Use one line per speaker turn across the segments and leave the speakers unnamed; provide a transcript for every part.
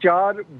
4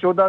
14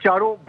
4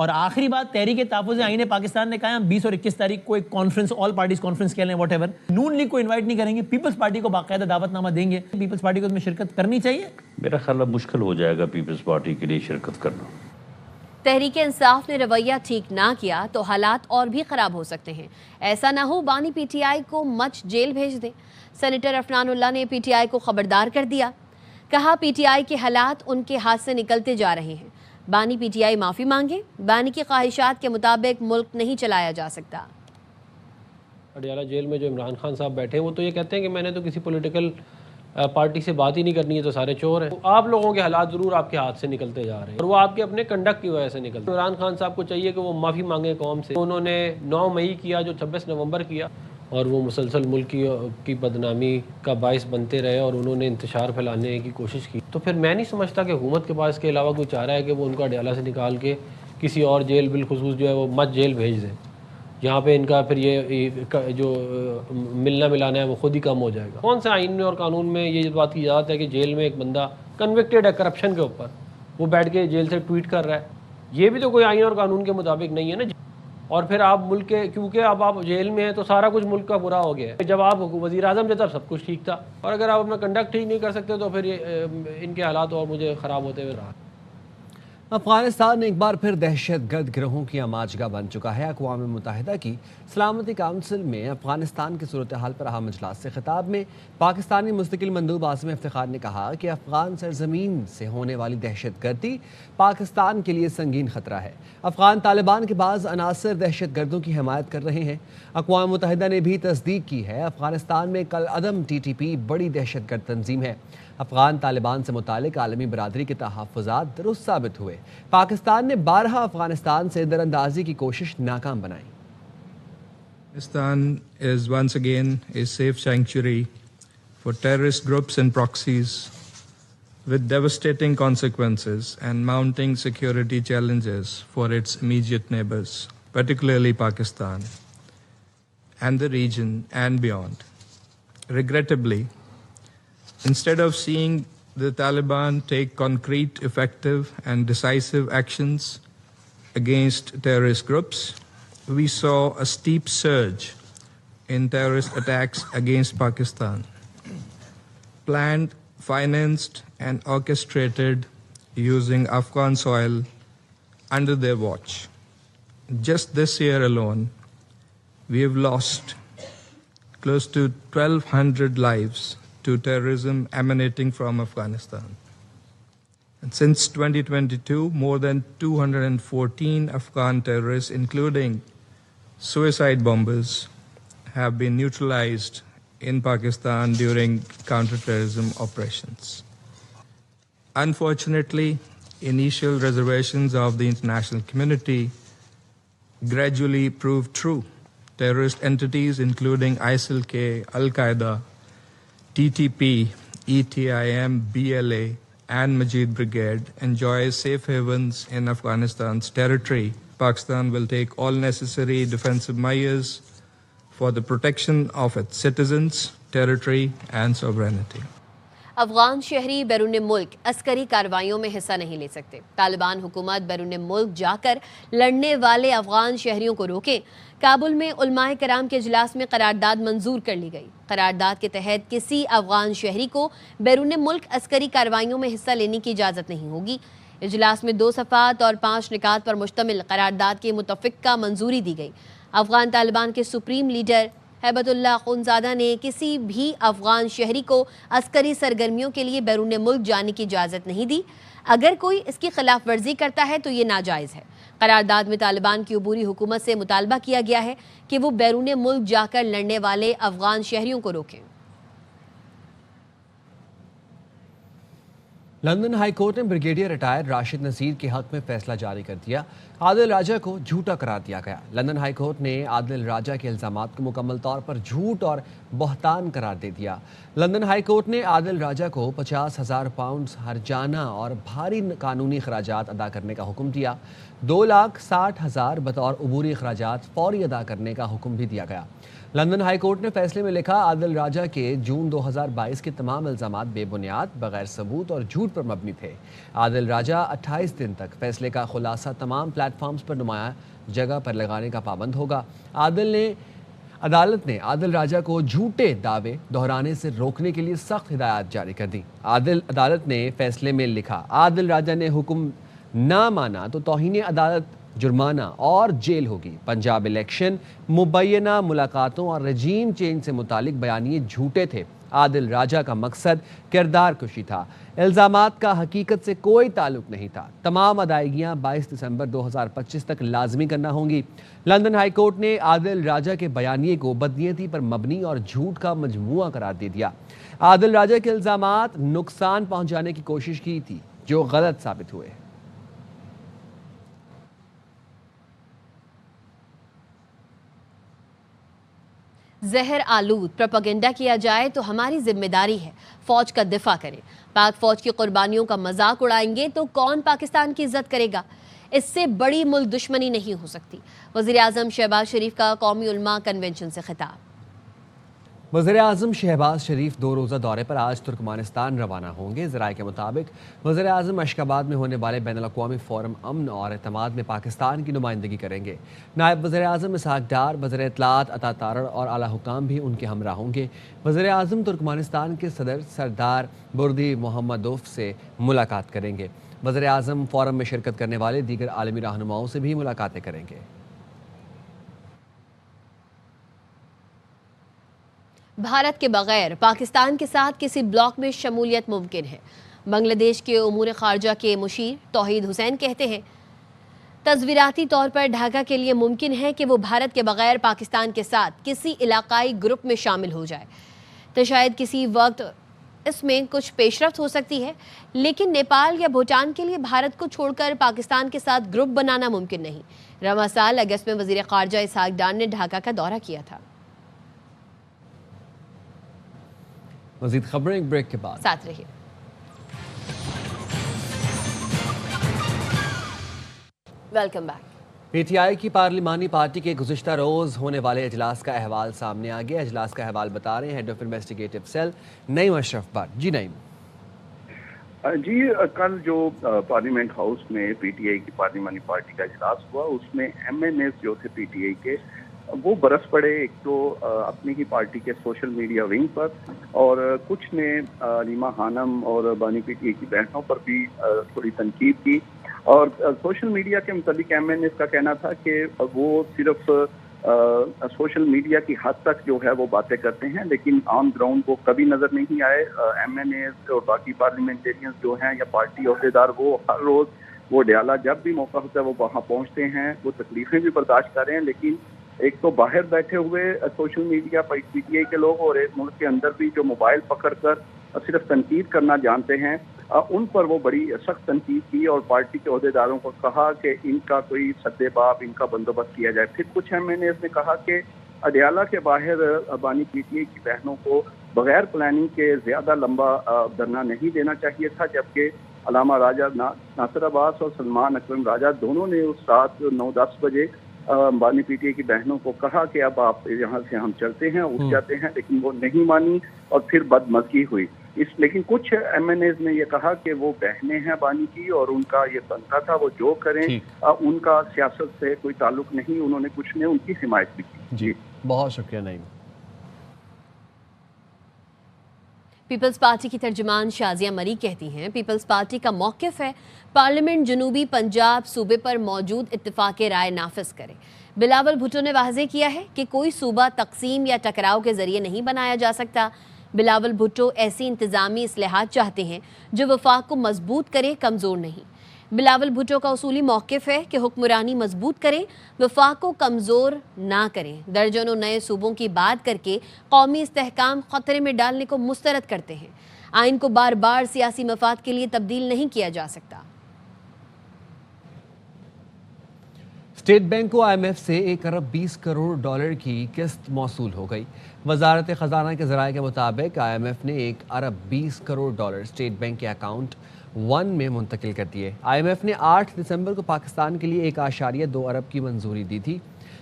اور آخری بات، تحریک تحفظ آئین پاکستان نے کہا ہم 20 اور 21 تاریخ کو ایک کانفرنس، آل پارٹیز کانفرنس کہہ لیں واٹ ایور، نون لیگ کو انوائٹ نہیں کریں گے، پیپلز پارٹی کو باقاعدہ دعوت نامہ دیں گے. پیپلز پارٹی کو اس میں شرکت کرنی چاہیے.
میرا خیال ہے مشکل ہو جائے گا پیپلز پارٹی کے لیے شرکت کرنا.
تحریک انصاف نے رویہ ٹھیک نہ کیا تو حالات اور بھی خراب ہو سکتے ہیں. ایسا نہ ہو بانی پی ٹی آئی کو مچ جیل بھیج دیں. سینیٹر عفنان اللہ نے پی ٹی آئی کو خبردار کر دیا. کہا پی ٹی آئی کے حالات ان کے ہاتھ سے نکلتے جا رہے ہیں. بانی پی ٹی آئی معافی مانگے. بانی کی خواہشات کے مطابق ملک نہیں چلایا جا سکتا.
اڈیالہ جیل میں جو عمران خان صاحب بیٹھے ہیں وہ تو یہ کہتے ہیں کہ میں نے تو کسی پولیٹیکل پارٹی سے بات ہی نہیں کرنی ہے تو سارے چور ہیں. آپ لوگوں کے حالات ضرور آپ کے ہاتھ سے نکلتے جا رہے ہیں اور وہ آپ کے اپنے کنڈکٹ کی وجہ سے نکلتے ہیں. عمران خان صاحب کو چاہیے کہ وہ معافی مانگیں قوم سے. انہوں نے 9 مئی کیا جو 26 نومبر کیا اور وہ مسلسل ملک کی بدنامی کا باعث بنتے رہے اور انہوں نے انتشار پھیلانے کی کوشش کی. تو پھر میں نہیں سمجھتا کہ حکومت کے پاس اس کے علاوہ کوئی چارہ ہے کہ وہ ان کو اڈیالہ سے نکال کے کسی اور جیل بالخصوص جو ہے وہ مت جیل بھیج دیں. یہاں پہ ان کا پھر یہ جو ملنا ملانا ہے وہ خود ہی کم ہو جائے گا. کون سے آئین میں اور قانون میں یہ بات کی اجازت ہے کہ جیل میں ایک بندہ کنوکٹیڈ ہے کرپشن کے اوپر وہ بیٹھ کے جیل سے ٹویٹ کر رہا ہے؟ یہ بھی تو کوئی آئین اور قانون کے مطابق نہیں ہے نا. اور پھر آپ ملک کے، کیونکہ اب آپ جیل میں ہیں تو سارا کچھ ملک کا برا ہو گیا ہے. جب آپ وزیر اعظم تھے تب سب کچھ ٹھیک تھا اور اگر آپ اپنا کنڈکٹ ٹھیک نہیں کر سکتے تو پھر ان کے حالات اور مجھے خراب ہوتے ہوئے رہا.
افغانستان ایک بار پھر دہشت گرد گروہوں کی آماج گاہ بن چکا ہے. اقوام متحدہ کی سلامتی کونسل میں افغانستان کی صورتحال پر اہم اجلاس سے خطاب میں پاکستانی مستقل مندوب عاصم افتخار نے کہا کہ افغان سرزمین سے ہونے والی دہشت گردی پاکستان کے لیے سنگین خطرہ ہے. افغان طالبان کے بعض عناصر دہشت گردوں کی حمایت کر رہے ہیں. اقوام متحدہ نے بھی تصدیق کی ہے افغانستان میں کالعدم ٹی ٹی پی بڑی دہشت گرد تنظیم ہے. افغان طالبان سے متعلق عالمی برادری کے تحفظات درست ثابت ہوئے. پاکستان نے 12 افغانستان سے دراندازی کی کوشش ناکام بنائی.
Pakistan is once again a safe sanctuary for terrorist groups and proxies with devastating consequences and mounting security challenges for its immediate neighbors, particularly Pakistan and the region and beyond. Regrettably, instead of seeing the Taliban take concrete, effective, and decisive actions against terrorist groups, we saw a steep surge in terrorist attacks against Pakistan, planned, financed, and orchestrated using Afghan soil under their watch. Just this year alone, we have lost close to 1,200 lives to terrorism emanating from Afghanistan. And since 2022, more than 214 Afghan terrorists, including suicide bombers, have been neutralized in Pakistan during counterterrorism operations. Unfortunately, initial reservations of the international community gradually proved true. Terrorist entities including ISIL-K, Al-Qaeda, TTP, ETIM, BLA, and Majid Brigade enjoy safe havens in Afghanistan's territory. Pakistan will take all necessary defensive measures for the protection of its citizens, territory, and sovereignty.
Afghan شہری بیرون ملک عسکری کارروائیوں میں حصہ نہیں لے سکتے. طالبان حکومت بیرون ملک جا کر لڑنے والے افغان شہریوں کو روکے. کابل میں علماء کرام کے اجلاس میں قرارداد منظور کر لی گئی. قرارداد کے تحت کسی افغان شہری کو بیرون ملک عسکری کارروائیوں میں حصہ لینے کی اجازت نہیں ہوگی. اجلاس میں 2 صفحات اور 5 نکات پر مشتمل قرارداد کے متفقہ منظوری دی گئی. افغان طالبان کے سپریم لیڈر ہیبت اللہ خونزادہ نے کسی بھی افغان شہری کو عسکری سرگرمیوں کے لیے بیرون ملک جانے کی اجازت نہیں دی. اگر کوئی اس کی خلاف ورزی کرتا ہے تو یہ ناجائز ہے. قرارداد میں طالبان کی عبوری حکومت سے مطالبہ کیا گیا ہے کہ وہ بیرون ملک جا کر لڑنے والے افغان شہریوں کو روکیں.
لندن ہائی کورٹ نے بریگیڈیئر ریٹائر راشد نصیر کے حق میں فیصلہ جاری کر دیا. عادل راجہ کو جھوٹا قرار دیا گیا. لندن ہائی کورٹ نے عادل راجہ کے الزامات کو مکمل طور پر جھوٹ اور بہتان قرار دے دیا. لندن ہائی کورٹ نے عادل راجہ کو 50,000 پاؤنڈ ہرجانہ اور بھاری قانونی اخراجات ادا کرنے کا حکم دیا. 2,60,000 بطور عبوری اخراجات فوری ادا کرنے کا حکم بھی دیا گیا. لندن ہائی کورٹ نے فیصلے میں لکھا، عادل راجہ کے جون 2022 کے تمام الزامات بے بنیاد، بغیر ثبوت اور جھوٹ پر مبنی تھے۔ عادل راجہ 28 دن تک فیصلے کا خلاصہ تمام پلیٹ فارمز پر نمایاں جگہ پر لگانے کا پابند ہوگا۔ عدالت نے عادل راجہ کو جھوٹے دعوے دہرانے سے روکنے کے لیے سخت ہدایات جاری کر دی۔ عدالت نے فیصلے میں لکھا، عادل راجہ نے حکم نہ مانا تو توہین عدالت، جرمانہ اور جیل ہوگی۔ پنجاب الیکشن، مبینہ ملاقاتوں اور رجیم چینج سے متعلق بیانیے جھوٹے تھے۔ عادل راجہ کا مقصد کردار کشی تھا، الزامات کا حقیقت سے کوئی تعلق نہیں تھا۔ تمام ادائیگیاں 22 دسمبر 2025 تک لازمی کرنا ہوں گی۔ لندن ہائی کورٹ نے عادل راجہ کے بیانیے کو بدنیتی پر مبنی اور جھوٹ کا مجموعہ قرار دے دیا۔ عادل راجہ کے الزامات نقصان پہنچانے کی کوشش کی تھی، جو غلط ثابت ہوئے۔
زہر آلود پروپیگنڈا کیا جائے تو ہماری ذمہ داری ہے فوج کا دفاع کریں۔ پاک فوج کی قربانیوں کا مذاق اڑائیں گے تو کون پاکستان کی عزت کرے گا؟ اس سے بڑی ملک دشمنی نہیں ہو سکتی۔ وزیراعظم شہباز شریف کا قومی علماء کنونشن سے خطاب۔
وزیراعظم شہباز شریف 2 روزہ دورے پر آج ترکمانستان روانہ ہوں گے۔ ذرائع کے مطابق وزیراعظم اشکاباد میں ہونے والے بین الاقوامی فورم امن اور اعتماد میں پاکستان کی نمائندگی کریں گے۔ نائب وزیراعظم اسحاق ڈار، وزیر اطلاعات عطا تارڑ اور اعلیٰ حکام بھی ان کے ہمراہ ہوں گے۔ وزیراعظم ترکمانستان کے صدر سردار بردی محمدوف سے ملاقات کریں گے۔ وزیراعظم فورم میں شرکت کرنے والے دیگر عالمی رہنماؤں سے بھی ملاقاتیں کریں گے۔
بھارت کے بغیر پاکستان کے ساتھ کسی بلاک میں شمولیت ممکن ہے۔ بنگلہ دیش کے امور خارجہ کے مشیر توحید حسین کہتے ہیں، تصویراتی طور پر ڈھاکہ کے لیے ممکن ہے کہ وہ بھارت کے بغیر پاکستان کے ساتھ کسی علاقائی گروپ میں شامل ہو جائے، تو شاید کسی وقت اس میں کچھ پیش رفت ہو سکتی ہے، لیکن نیپال یا بھوٹان کے لیے بھارت کو چھوڑ کر پاکستان کے ساتھ گروپ بنانا ممکن نہیں۔ رواں سال اگست میں وزیر خارجہ اسحاق ڈار نے ڈھاکہ کا دورہ کیا تھا۔
مزید خبریں ایک بریک کے بعد
ساتھ رہیے۔ Welcome back.
P T I کی پارلیمانی پارٹی کے گزشتہ روز ہونے والے اجلاس کا احوال سامنے آ گیا۔ اجلاس کا احوال بتا رہے ہیں head of investigative cell Naeem Ashraf Butt. جی نعیم۔
جی، کل جو پارلیمنٹ ہاؤس میں پی ٹی آئی کی پارلیمانی پارٹی کا اجلاس ہوا، اس میں ایم این ایز جو تھے پی ٹی آئی کے، وہ برس پڑے ایک تو اپنی ہی پارٹی کے سوشل میڈیا ونگ پر، اور کچھ نے علیمہ خانم اور بانی پی ٹی آئی کی بہنوں پر بھی تھوڑی تنقید کی۔ اور سوشل میڈیا کے متعلق ایم این ایز کا کہنا تھا کہ وہ صرف سوشل میڈیا کی حد تک جو ہے وہ باتیں کرتے ہیں، لیکن آن گراؤنڈ وہ کبھی نظر نہیں آئے۔ ایم این ایز اور باقی پارلیمنٹیرینز جو ہیں یا پارٹی عہدیدار، وہ ہر روز وہ ڈیالہ جب بھی موقع ہوتا ہے وہ وہاں پہنچتے ہیں، وہ تکلیفیں بھی برداشت کر رہے ہیں، لیکن ایک تو باہر بیٹھے ہوئے social media P T I کے لوگ، اور ایک ملک کے اندر بھی جو موبائل پکڑ کر صرف تنقید کرنا جانتے ہیں، ان پر وہ بڑی سخت تنقید کی اور پارٹی کے عہدیداروں کو کہا کہ ان کا کوئی سد باب، ان کا بندوبست کیا جائے۔ پھر کچھ ایم این ایز نے کہا کہ اڈیالہ کے باہر بانی پی ٹی آئی کی بہنوں کو بغیر پلاننگ کے زیادہ لمبا دھرنا نہیں دینا چاہیے تھا، جبکہ علامہ راجہ ناصر عباس اور سلمان اکرم راجہ دونوں نے اس رات 9-10 بجے بانی پی ٹی آئی کی بہنوں کو کہا کہ اب آپ یہاں سے ہم چلتے ہیں، اٹھ جاتے ہیں، لیکن وہ نہیں مانی اور پھر بدمزگی ہوئی۔ لیکن کچھ ایم این ایز نے یہ کہا کہ وہ بہنیں ہیں بانی کی اور ان کا یہ بنتا تھا وہ جو کریں، ان کا سیاست سے کوئی تعلق نہیں۔ انہوں نے کچھ نے ان کی حمایت بھی کی۔
جی بہت شکریہ نعیم۔
پیپلز پارٹی کی ترجمان شازیہ مری کہتی ہیں، پیپلز پارٹی کا موقف ہے پارلیمنٹ جنوبی پنجاب صوبے پر موجود اتفاق رائے نافذ کرے۔ بلاول بھٹو نے واضح کیا ہے کہ کوئی صوبہ تقسیم یا ٹکراؤ کے ذریعے نہیں بنایا جا سکتا۔ بلاول بھٹو ایسی انتظامی اصلاحات چاہتے ہیں جو وفاق کو مضبوط کرے، کمزور نہیں۔ بلاول بھٹو کا اصولی موقف ہے کہ حکمرانی مضبوط کریں، وفاق کو کمزور نہ کریں۔ درجنوں نئے صوبوں کی بات کر کے قومی استحکام خطرے میں ڈالنے کو مسترد کرتے ہیں۔ آئین کو بار بار سیاسی مفاد کے لیے تبدیل نہیں کیا جا سکتا۔
اسٹیٹ بینک کو آئی ایم ایف سے 1 ارب 20 کروڑ ڈالر کی قسط موصول ہو گئی۔ وزارت خزانہ کے ذرائع کے مطابق آئی ایم ایف نے 1 ارب 20 کروڑ ڈالر اسٹیٹ بینک کے اکاؤنٹ 1 میں منتقل کر دیے۔ آئی ایم ایف نے 8 دسمبر کو پاکستان کے لیے 1.2 ارب کی منظوری دی تھی۔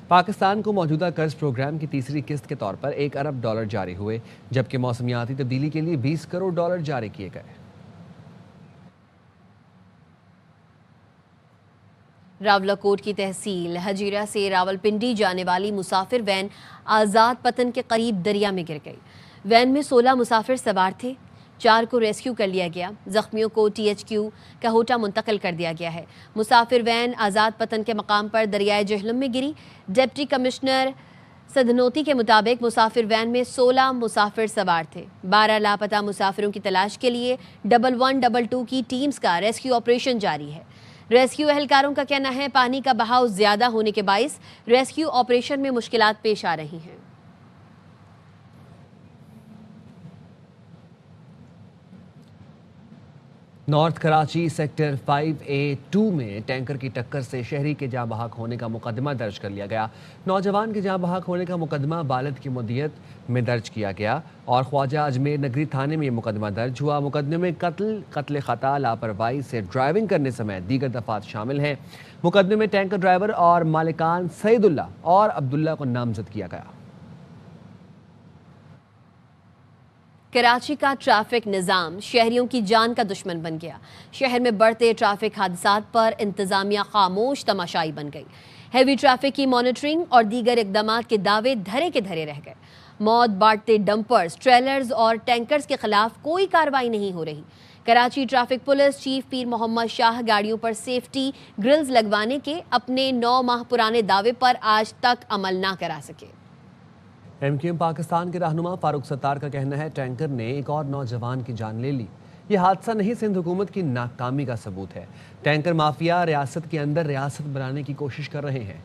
پاکستان کو موجودہ قرض پروگرام کی تیسری قسط کے طور پر $1 ارب جاری ہوئے، جبکہ موسمیاتی تبدیلی کے لیے $20 کروڑ جاری کیے گئے۔
راولاکوٹ کی تحصیل ہجیرہ سے راولپنڈی جانے والی مسافر وین آزاد پتن کے قریب دریا میں گر گئی۔ وین میں 16 مسافر سوار تھے، 4 کو ریسکیو کر لیا گیا، زخمیوں کو THQ کہوٹہ منتقل کر دیا گیا ہے۔ مسافر وین آزاد پتن کے مقام پر دریائے جہلم میں گری۔ ڈپٹی کمشنر سدھنوتی کے مطابق مسافر وین میں 16 مسافر سوار تھے۔ 12 لاپتہ مسافروں کی تلاش کے لیے 1122 کی ٹیمز کا ریسکیو آپریشن جاری ہے۔ ریسکیو اہلکاروں کا کہنا ہے پانی کا بہاؤ زیادہ ہونے کے باعث ریسکیو آپریشن میں مشکلات پیش آ رہی ہیں۔
نارتھ کراچی سیکٹر 5A2 میں ٹینکر کی ٹکر سے شہری کے جاں بحق ہونے کا مقدمہ درج کر لیا گیا۔ نوجوان کے جاں بحق ہونے کا مقدمہ بالغ کی مدیت میں درج کیا گیا اور خواجہ اجمیر نگری تھانے میں یہ مقدمہ درج ہوا۔ مقدمے میں قتل خطا، لاپرواہی سے ڈرائیونگ کرنے سمیت دیگر دفعات شامل ہیں۔ مقدمے میں ٹینکر ڈرائیور اور مالکان سعید اللہ اور عبداللہ کو نامزد کیا گیا۔
کراچی کا ٹریفک نظام شہریوں کی جان کا دشمن بن گیا۔ شہر میں بڑھتے ٹریفک حادثات پر انتظامیہ خاموش تماشائی بن گئی۔ ہیوی ٹریفک کی مانیٹرنگ اور دیگر اقدامات کے دعوے دھرے کے دھرے رہ گئے۔ موت بانٹتے ڈمپرز، ٹریلرز اور ٹینکرز کے خلاف کوئی کارروائی نہیں ہو رہی۔ کراچی ٹریفک پولیس چیف پیر محمد شاہ گاڑیوں پر سیفٹی گرلز لگوانے کے اپنے 9 ماہ پرانے دعوے پر آج تک عمل نہ کرا سکے۔
MQM پاکستان کے رہنما فاروق ستار کا کہنا ہے ٹینکر نے ایک اور نوجوان کی جان لے لی۔ یہ حادثہ نہیں سندھ حکومت کی ناکامی کا ثبوت ہے۔ ٹینکر مافیا ریاست کے اندر ریاست بنانے کی کوشش کر رہے ہیں۔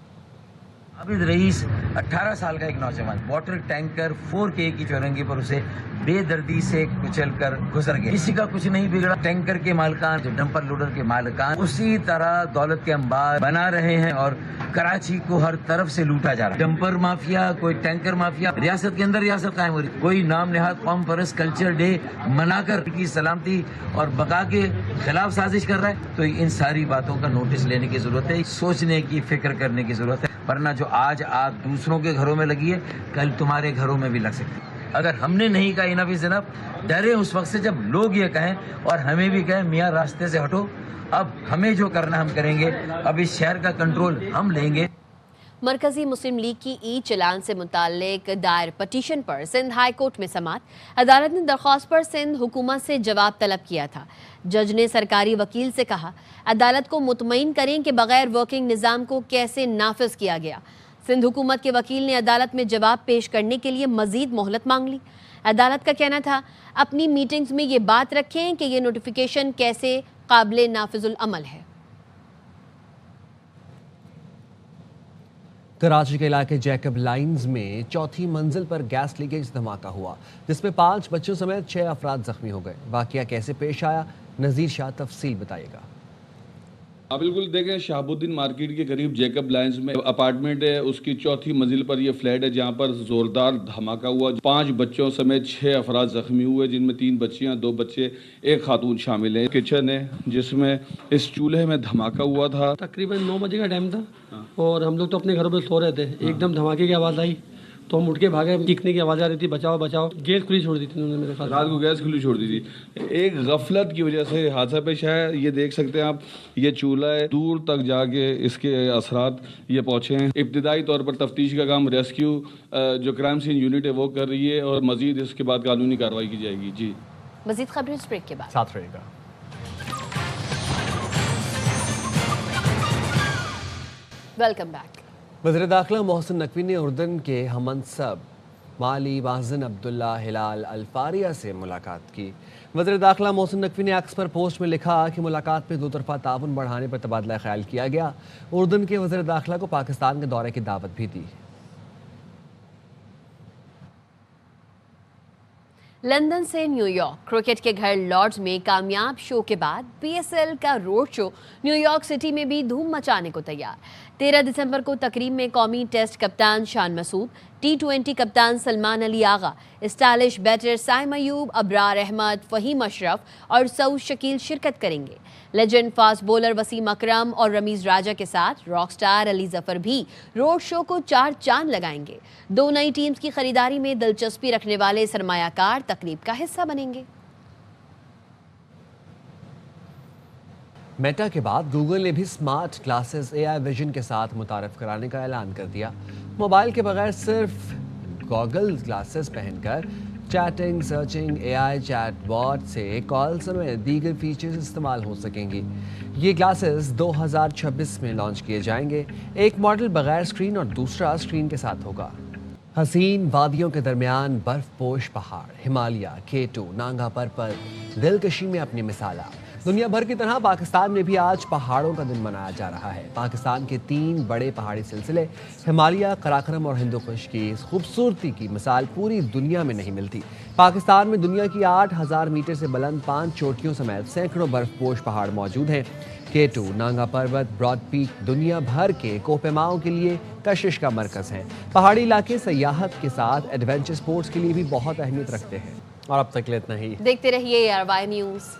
عابد رئیس 18 سال کا ایک نوجوان واٹر ٹینکر 4K کی چورنگی پر اسے بے دردی سے کچل کر گزر گیا۔ کسی کا کچھ نہیں بگڑا۔ ٹینکر کے مالکان، جو ڈمپر لوڈر کے مالکان، اسی طرح دولت کے انبار بنا رہے ہیں اور کراچی کو ہر طرف سے لوٹا جا رہا ہے۔ ڈمپر مافیا، کوئی ٹینکر مافیا، ریاست کے اندر ریاست قائم ہو رہی ہے۔ کوئی نام نہاد قوم پرست کلچر ڈے منا کر کی سلامتی اور بقا کے خلاف سازش کر رہا ہے، تو ان ساری باتوں کا نوٹس لینے کی ضرورت ہے، سوچنے کی، فکر کرنے کی ضرورت ہے، ورنہ جو آج آگ دوسروں کے گھروں میں لگی ہے کل تمہارے گھروں میں بھی لگ سکتی ہے۔ اگر ہم نے نہیں کہا انف از انف، ڈرے اس وقت سے جب لوگ یہ کہیں اور ہمیں بھی کہیں میاں راستے سے ہٹو۔ اب ہمیں جو کرنا ہم کریں گے، اب اس شہر کا کنٹرول ہم لیں گے۔
مرکزی مسلم لیگ کی ای چلان سے متعلق دائر پٹیشن پر سندھ ہائی کورٹ میں سماعت۔ عدالت نے درخواست پر سندھ حکومت سے جواب طلب کیا تھا۔ جج نے سرکاری وکیل سے کہا عدالت کو مطمئن کریں کہ بغیر ورکنگ نظام کو کیسے نافذ کیا گیا۔ سندھ حکومت کے وکیل نے عدالت میں جواب پیش کرنے کے لیے مزید مہلت مانگ لی۔ عدالت کا کہنا تھا اپنی میٹنگز میں یہ بات رکھیں کہ یہ نوٹیفیکیشن کیسے قابل نافذ العمل ہے۔
کراچی کے علاقے جیکب لائنز میں 4تھی منزل پر گیس لیکیج دھماکہ ہوا، جس میں 5 بچوں سمیت 6 افراد زخمی ہو گئے۔ واقعہ کیسے پیش آیا، نذیر شاہ تفصیل بتائے گا۔
بالکل دیکھیں، شہاب الدین مارکیٹ کے قریب جیکب لائنز میں اپارٹمنٹ ہے، اس کی 4تھی منزل پر یہ فلیٹ ہے جہاں پر زوردار دھماکہ ہوا۔ 5 بچوں سمیت 6 افراد زخمی ہوئے، جن میں 3 بچیاں، 2 بچے، 1 خاتون شامل ہیں۔ کچن ہے جس میں اس چولہے میں دھماکہ ہوا تھا۔
تقریباً 9 بجے کا ٹائم تھا اور ہم لوگ تو اپنے گھروں پہ سو رہے تھے، ایک دم دھماکے کی آواز آئی تو ہم اٹھ کے بھاگے، چیخنے کی آواز آ رہی تھی بچاؤ بچاؤ۔ گیس کھلی چھوڑ دی تھی انہوں نے میرے خیال،
رات کو گیس کھلی چھوڑ دی تھی۔ ایک غفلت کی وجہ سے حادثہ پیش آیا۔ یہ دیکھ سکتے ہیں آپ، یہ چولہا ہے، دور تک جا کے اس کے اثرات یہ پہنچے ہیں۔ ابتدائی طور پر تفتیش کا کام ریسکیو جو کرائم سین یونٹ ہے وہ کر رہی ہے اور مزید اس کے بعد قانونی کارروائی کی جائے گی۔ جی
مزید خبریں اس بریک کے بعد
ساتھ رہے گا۔
Welcome back.
وزیر داخلہ محسن نقوی نے اردن کے ہم منصب مالی محسن عبداللہ ہلال الفاریہ سے ملاقات کی۔ وزیر داخلہ محسن نقوی نے ایکس پر پوسٹ میں لکھا کہ ملاقات میں 2 طرفہ تعاون بڑھانے پر تبادلہ خیال کیا گیا۔ اردن کے وزیر داخلہ کو پاکستان کے دورے کی دعوت بھی دی۔
لندن سے نیو یارک کرکٹ کے گھر لارڈز میں کامیاب شو کے بعد PSL کا road show new York city میں بھی دھوم مچانے کو تیار۔ 13 دسمبر کو تقریب میں قومی ٹیسٹ کپتان شان مسعود، T20 کپتان سلمان علی آغا، اسٹائلش بیٹر سائم ایوب، ابرار احمد، فہیم اشرف اور سعود شکیل شرکت کریں گے۔ لیجنڈ فاسٹ بولر وسیم اکرم اور رمیز راجہ کے ساتھ راک سٹار علی ظفر بھی روڈ شو کو 4 چاند لگائیں گے۔ 2 نئی ٹیمز کی خریداری میں دلچسپی رکھنے والے سرمایہ کار تقریب کا حصہ بنیں گے۔
میٹا کے بعد گوگل نے بھی سمارٹ گلاسز اے آئی ویژن کے ساتھ متعارف کرانے کا اعلان کر دیا۔ موبائل کے بغیر صرف گوگل گلاسز پہن کر chatting, searching, A I chat bot سے کال سمیت دیگر فیچرز استعمال ہو سکیں گی۔ یہ گلاسز 2026 میں لانچ کیے جائیں گے۔ ایک ماڈل بغیر اسکرین اور دوسرا اسکرین کے ساتھ ہوگا۔ حسین وادیوں کے درمیان برف پوش پہاڑ، ہمالیہ، K2، نانگا پرپل، دلکشی میں اپنی مثالہ۔ دنیا بھر کی طرح پاکستان میں بھی آج پہاڑوں کا دن منایا جا رہا ہے۔ پاکستان کے 3 بڑے پہاڑی سلسلے ہمالیہ، قراقرم اور ہندوکش کی اس خوبصورتی کی مثال پوری دنیا میں نہیں ملتی۔ پاکستان میں دنیا کی 8000 میٹر سے بلند 5 چوٹیوں سمیت سینکڑوں برف پوش پہاڑ موجود ہیں۔ K2، نانگا پروت، براڈ پیک دنیا بھر کے کوہ-پیماؤں کے لیے کشش کا مرکز ہیں۔ پہاڑی علاقے سیاحت کے ساتھ ایڈونچر سپورٹس کے لیے بھی بہت اہمیت رکھتے ہیں۔ اور اب تک اتنا ہی۔
دیکھتے رہیے ARY نیوز۔